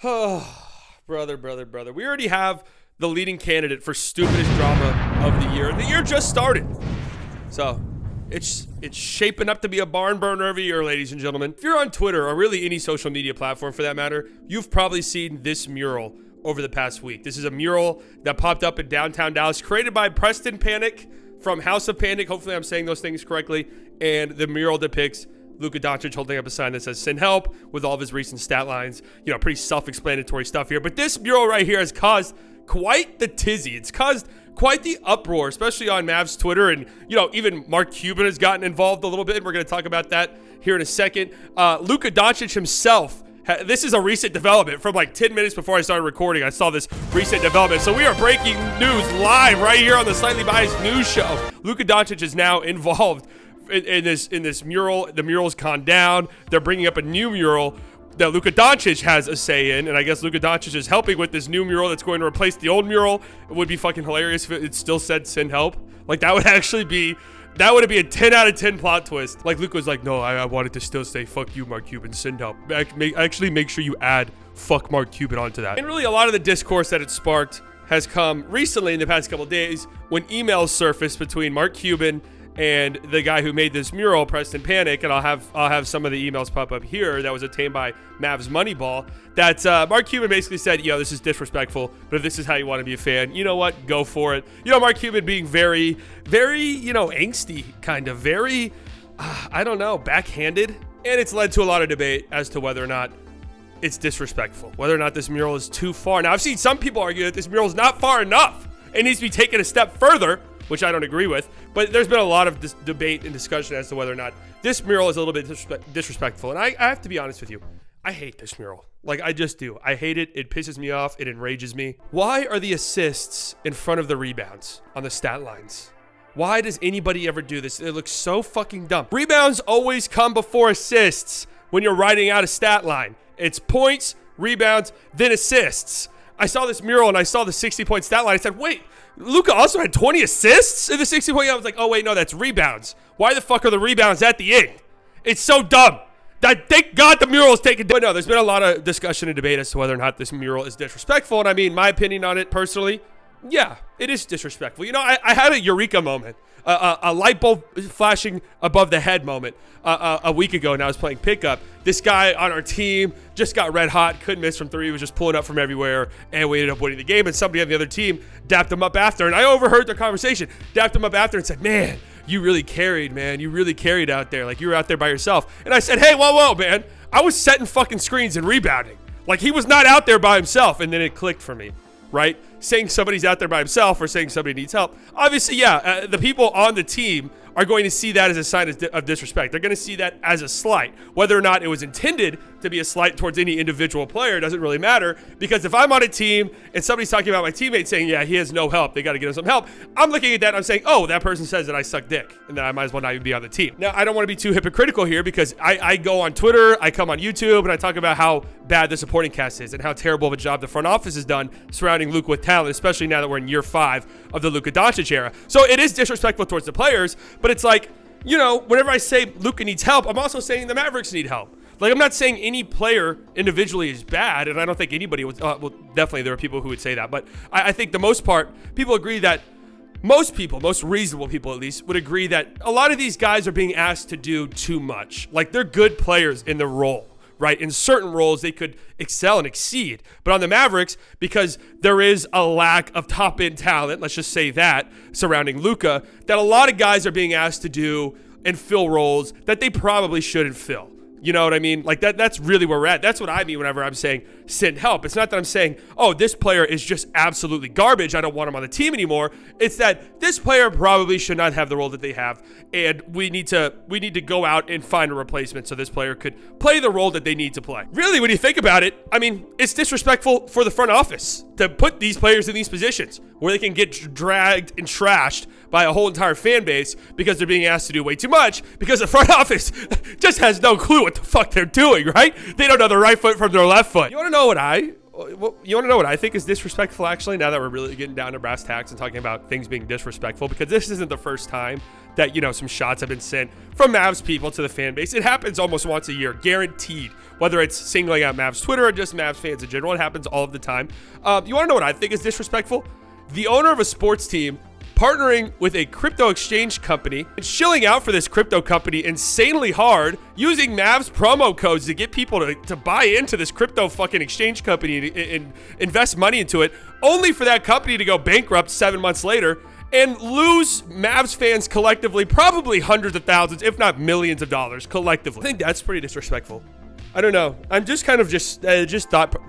Oh, brother. We already have the leading candidate for stupidest drama of the year. The year just started. So it's shaping up to be a barn burner of a year, ladies and gentlemen. If you're on Twitter or really any social media platform for that matter, you've probably seen this mural over the past week. This is a mural that popped up in downtown Dallas, created by Preston Panic from House of Panic. Hopefully I'm saying those things correctly. And the mural depicts Luka Doncic holding up a sign that says "Send help" with all of his recent stat lines. You know, pretty self-explanatory stuff here. But this mural right here has caused quite the tizzy. It's caused quite the uproar, especially on Mavs Twitter. And, you know, even Mark Cuban has gotten involved a little bit. We're going to talk about that here in a second. Luka Doncic himself, this is a recent development from like 10 minutes before I started recording. I saw this recent development. So we are breaking news live right here on the Slightly Biased News Show. Luka Doncic is now involved in this mural. The mural's gone down. They're bringing up a new mural that Luka Doncic has a say in, and I guess Luka Doncic is helping with this new mural that's going to replace the old mural. It would be fucking hilarious if it still said "Send help." Like, that would actually be, that would be a 10 out of 10 plot twist. Like, Luka was like, no, I wanted to still say "fuck you, Mark Cuban, send help." Actually make sure you add "fuck Mark Cuban" onto that. And really, a lot of the discourse that it sparked has come recently in the past couple of days when emails surfaced between Mark Cuban and the guy who made this mural, Preston Panic, and I'll have some of the emails pop up here that was obtained by Mavs Moneyball, that Mark Cuban basically said, yo, this is disrespectful, but if this is how you want to be a fan, you know what, go for it. You know, Mark Cuban being very, you know, angsty, kind of, very, I don't know, backhanded, and it's led to a lot of debate as to whether or not it's disrespectful, whether or not this mural is too far. Now, I've seen some people argue that this mural is not far enough. It needs to be taken a step further, which I don't agree with, but there's been a lot of debate and discussion as to whether or not this mural is a little bit disrespectful. And I have to be honest with you. I hate this mural. Like, I just do. I hate it. It pisses me off. It enrages me. Why are the assists in front of the rebounds on the stat lines? Why does anybody ever do this? It looks so fucking dumb. Rebounds always come before assists when you're writing out a stat line. It's points, rebounds, then assists. I saw this mural and I saw the 60-point stat line. I said, wait, Luka also had 20 assists in the 60-point. I was like, oh, wait, no, that's rebounds. Why the fuck are the rebounds at the end? It's so dumb. Thank God the mural is taken. But no, there's been a lot of discussion and debate as to whether or not this mural is disrespectful. And I mean, my opinion on it personally, yeah, it is disrespectful. You know, I had a eureka moment, a light bulb flashing above the head moment a week ago, and I was playing pickup. This guy on our team just got red hot, couldn't miss from three, was just pulling up from everywhere, and we ended up winning the game. And somebody on the other team dapped him up after, and I overheard their conversation, dapped him up after and said, man, you really carried, man. You really carried out there. Like, you were out there by yourself. And I said, hey, whoa, man. I was setting fucking screens and rebounding. Like, he was not out there by himself. And then it clicked for me, right? Saying somebody's out there by himself or saying somebody needs help. Obviously, yeah, the people on the team are going to see that as a sign of disrespect. They're going to see that as a slight. Whether or not it was intended to be a slight towards any individual player doesn't really matter, because if I'm on a team and somebody's talking about my teammate saying, yeah, he has no help, they got to get him some help, I'm looking at that and I'm saying, oh, that person says that I suck dick and that I might as well not even be on the team. Now, I don't want to be too hypocritical here, because I go on Twitter, I come on YouTube, and I talk about how bad the supporting cast is and how terrible of a job the front office has done surrounding Luka with talent, especially now that we're in year 5 of the Luka Doncic era. So it is disrespectful towards the players, but it's like, you know, whenever I say Luka needs help, I'm also saying the Mavericks need help. Like, I'm not saying any player individually is bad, and I don't think anybody would, well, definitely there are people who would say that, but I think the most part, people agree that most people, most reasonable people at least, would agree that a lot of these guys are being asked to do too much. Like, they're good players in the role, right? In certain roles, they could excel and exceed. But on the Mavericks, because there is a lack of top-end talent, let's just say that, surrounding Luka, that a lot of guys are being asked to do and fill roles that they probably shouldn't fill. You know what I mean? Like, that's really where we're at. That's what I mean whenever I'm saying send help. It's not that I'm saying, oh, this player is just absolutely garbage, I don't want him on the team anymore. It's that this player probably should not have the role that they have, and we need to go out and find a replacement so this player could play the role that they need to play. Really, when you think about it, I mean, it's disrespectful for the front office to put these players in these positions where they can get dragged and trashed by a whole entire fan base because they're being asked to do way too much, because the front office just has no clue what the fuck they're doing, right? They don't know their right foot from their left foot. You want to know Well, you want to know what I think is disrespectful, actually, now that we're really getting down to brass tacks and talking about things being disrespectful, because this isn't the first time that, some shots have been sent from Mavs people to the fan base. It happens almost once a year, guaranteed, whether it's singling out Mavs Twitter or just Mavs fans in general. It happens all of the time. You want to know what I think is disrespectful? The owner of a sports team partnering with a crypto exchange company and shilling out for this crypto company insanely hard, using Mavs promo codes to get people to buy into this crypto fucking exchange company and invest money into it, only for that company to go bankrupt 7 months later and lose Mavs fans collectively probably hundreds of thousands, if not millions of dollars collectively. I think that's pretty disrespectful. I don't know. I'm just kind of just thought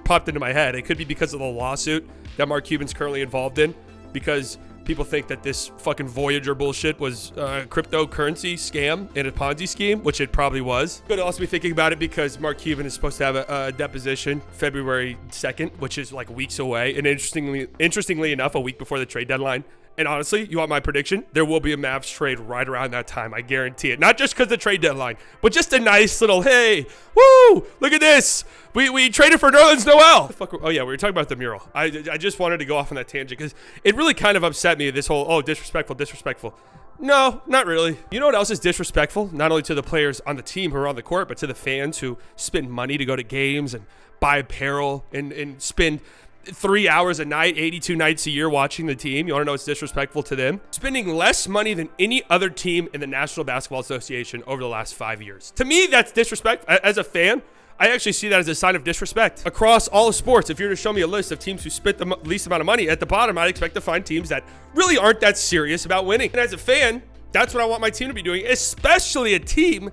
popped into my head. It could be because of the lawsuit that Mark Cuban's currently involved in, because people think that this fucking Voyager bullshit was a cryptocurrency scam and a Ponzi scheme, which it probably was. Could also be thinking about it because Mark Cuban is supposed to have a deposition February 2nd, which is like weeks away. And interestingly enough, a week before the trade deadline. And honestly, you want my prediction? There will be a Mavs trade right around that time. I guarantee it. Not just because of the trade deadline, but just a nice little, hey, woo, look at this. We traded for Nerlens Noel. Oh, yeah, we were talking about the mural. I just wanted to go off on that tangent because it really kind of upset me, this whole, disrespectful. No, not really. You know what else is disrespectful? Not only to the players on the team who are on the court, but to the fans who spend money to go to games and buy apparel and spend 3 hours a night, 82 nights a year watching the team. You want to know what's disrespectful to them? Spending less money than any other team in the National Basketball Association over the last 5 years. To me, that's disrespect. As a fan, I actually see that as a sign of disrespect across all of sports. If you were to show me a list of teams who spent the least amount of money, at the bottom, I'd expect to find teams that really aren't that serious about winning. And as a fan, that's what I want my team to be doing, especially a team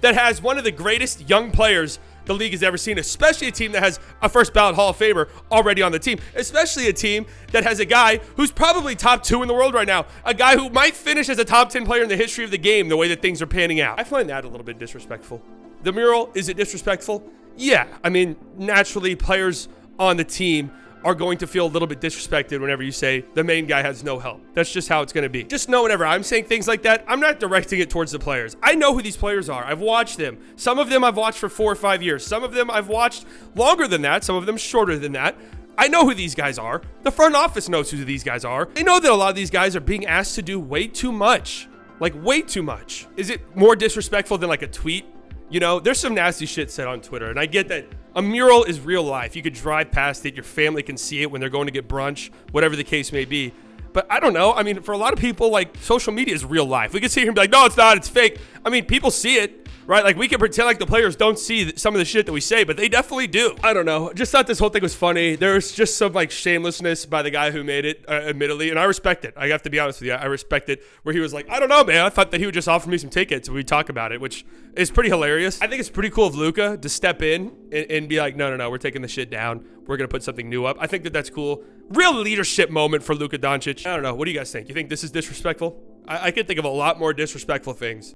that has one of the greatest young players the league has ever seen, especially a team that has a first ballot Hall of Famer already on the team, especially a team that has a guy who's probably top 2 in the world right now, a guy who might finish as a top 10 player in the history of the game the way that things are panning out. I find that a little bit disrespectful. The mural, is it disrespectful? Yeah, I mean, naturally players on the team are going to feel a little bit disrespected whenever you say the main guy has no help. That's just how it's going to be. Just know whenever I'm saying things like that, I'm not directing it towards the players. I know who these players are. I've watched them. Some of them I've watched for 4 or 5 years. Some of them I've watched longer than that. Some of them shorter than that. I know who these guys are. The front office knows who these guys are. They know that a lot of these guys are being asked to do way too much. Like way too much. Is it more disrespectful than like a tweet? There's some nasty shit said on Twitter, and I get that a mural is real life. You could drive past it. Your family can see it when they're going to get brunch, whatever the case may be. But I don't know. I mean, for a lot of people, like, social media is real life. We can sit here and be like, no, it's not. It's fake. I mean, people see it, right? Like, we can pretend like the players don't see some of the shit that we say, but they definitely do. I don't know. Just thought this whole thing was funny. There's just some, like, shamelessness by the guy who made it, admittedly, and I respect it. I have to be honest with you. I respect it, where he was like, I don't know, man. I thought that he would just offer me some tickets and we'd talk about it, which is pretty hilarious. I think it's pretty cool of Luka to step in and be like, no, we're taking the shit down. We're going to put something new up. I think that that's cool. Real leadership moment for Luka Doncic. I don't know. What do you guys think? You think this is disrespectful? I can think of a lot more disrespectful things.